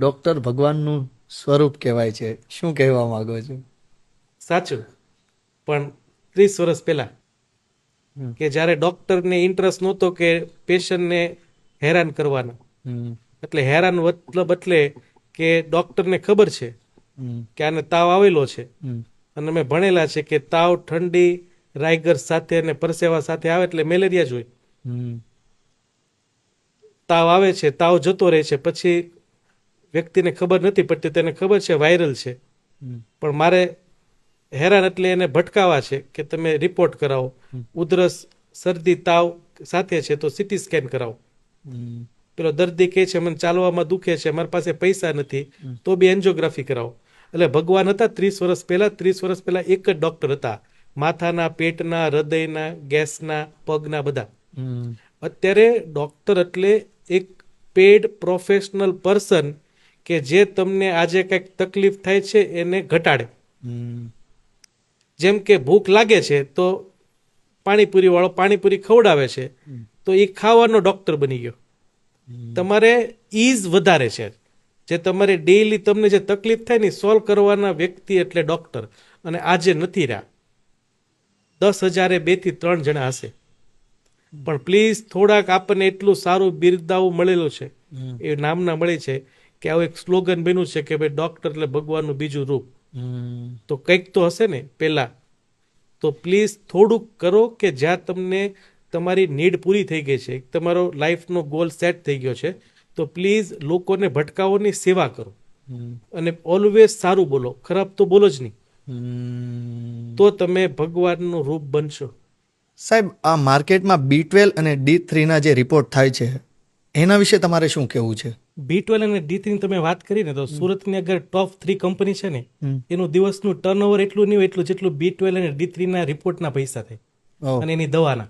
Doctor ભગવાનનું સ્વરૂપ કહેવાય છે, શું કહેવા માંગો છો? સાચું, પણ 30 વર્ષ પહેલા કે જ્યારે ડોક્ટરને ઇન્ટરેસ્ટ નહોતો કે પેશન્ટને હેરાન કરવાનો, એટલે હેરાન મતલબ એટલે કે ડોક્ટરને ખબર છે કે આને તાવ આવેલો છે, અને અમે ભણેલા છે કે તાવ ઠંડી રાયગર સાથે અને પરસેવા સાથે આવે એટલે મેલેરિયા જ હોય. તાવ આવે છે, તાવ જતો રહે છે, પછી વ્યક્તિને ખબર નથી પડતી, તેને ખબર છે વાયરલ છે, પણ મારે હેરાન એટલે એને ભટકાવા છે કે તમે રિપોર્ટ કરાવો, ઉધરસ શરદી તાવ સાથે છે તો સીટી સ્કેન કરાવો. પેલો દર્દી કહે છે મને ચાલવામાં દુખે છે, મારી પાસે પૈસા નથી, તો બી એન્જિયોગ્રાફી કરાવો. એટલે ભગવાન હતા 30 વર્ષ પહેલા. 30 વર્ષ પહેલા એક જ ડોક્ટર હતા, માથાના, પેટના, હૃદયના, ગેસના, પગના, બધા. અત્યારે ડોક્ટર એટલે એક પેડ પ્રોફેશનલ પર્સન કે જે તમને આજે કંઈક તકલીફ થાય છે એને ઘટાડે. જેમ કે ભૂખ લાગે છે તો પાણીપુરી વાળો પાણીપુરી ખવડાવે છે, તો એ ખાવાનો ડોક્ટર બની ગયો. તમારે ઈઝ વધારે છે, જે તમારે ડેઈલી તમને જે તકલીફ થાય ને સોલ્વ કરવાના વ્યક્તિ એટલે ડોક્ટર. અને આજે નથી રહ્યા. 10,000 2 થી 3 જણા હશે, પણ પ્લીઝ થોડાક આપણને એટલું સારું બિરદાવું મળેલું છે, એ નામના મળી છે કે આવું એક સ્લોગન બન્યું છે કે ભાઈ ડોક્ટર એટલે ભગવાનનું બીજું રૂપ. તો કંઈક તો હશે ને પહેલા. તો પ્લીઝ થોડુંક કરો કે જ્યાં તમને તમારી નીડ પૂરી થઈ ગઈ છે, તમારો લાઈફનો ગોલ સેટ થઈ ગયો છે, તો પ્લીઝ લોકોને ભટકાવોની સેવા કરો. અને ઓલવેઝ સારું બોલો, ખરાબ તો બોલો જ નહીં, તો તમે ભગવાનનું રૂપ બનશો. સાહેબ, આ માર્કેટમાં B12 અને D3 જે રિપોર્ટ થાય છે એના વિશે તમારે શું કહેવું છે? B12 અને D3 ની તમે વાત કરી ને, તો સુરતની અગર ટોપ 3 કંપની છે ને, એનું દિવસનું ટર્નઓવર એટલું નહીં હોય એટલું જેટલું B12 અને D3 ના રિપોર્ટના પૈસા થાય અને એની દવાના.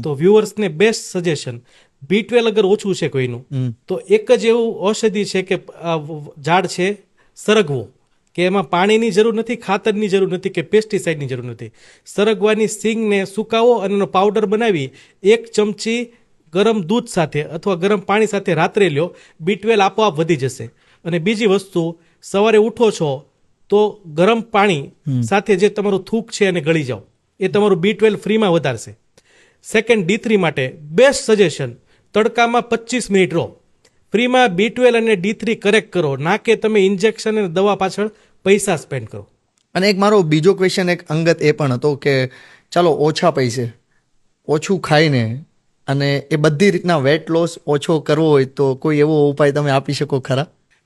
તો વ્યુઅર્સને બેસ્ટ સજેશન, B12 અગર ઓછું છે કોઈનું, તો એક જ એવું ઔષધિ છે કે ઝાડ છે સરગવો, કે એમાં પાણીની જરૂર નથી, ખાતરની જરૂર નથી કે પેસ્ટિસાઇડની જરૂર નથી. સરગવાની સિંગને સુકાવો અને એનો પાવડર બનાવી 1 ચમચી ગરમ દૂધ સાથે અથવા ગરમ પાણી સાથે રાત્રે લ્યો, B12 આપોઆપ વધી જશે. અને બીજી વસ્તુ, સવારે ઉઠો છો તો ગરમ પાણી સાથે જે તમારું થૂક છે એને ગળી જાઓ, એ તમારું B12 ફ્રીમાં વધારશે. સેકન્ડ, D3 માટે બેસ્ટ સજેશન, તડકામાં 25 મિનિટ રહો, ફ્રીમાં B12 અને D3 કરેક્ટ કરો, ના કે તમે ઇન્જેક્શન અને દવા પાછળ પૈસા સ્પેન્ડ કરો. અને એક મારો બીજો ક્વેશ્ચન એક અંગત એ પણ હતો કે ચાલો ઓછા પૈસે ઓછું ખાઈને અને એ બધી રીતના વેટ લોસ ઓછો કરવો હોય તો કોઈ એવો ઉપાય તમે આપી શકો ખરા?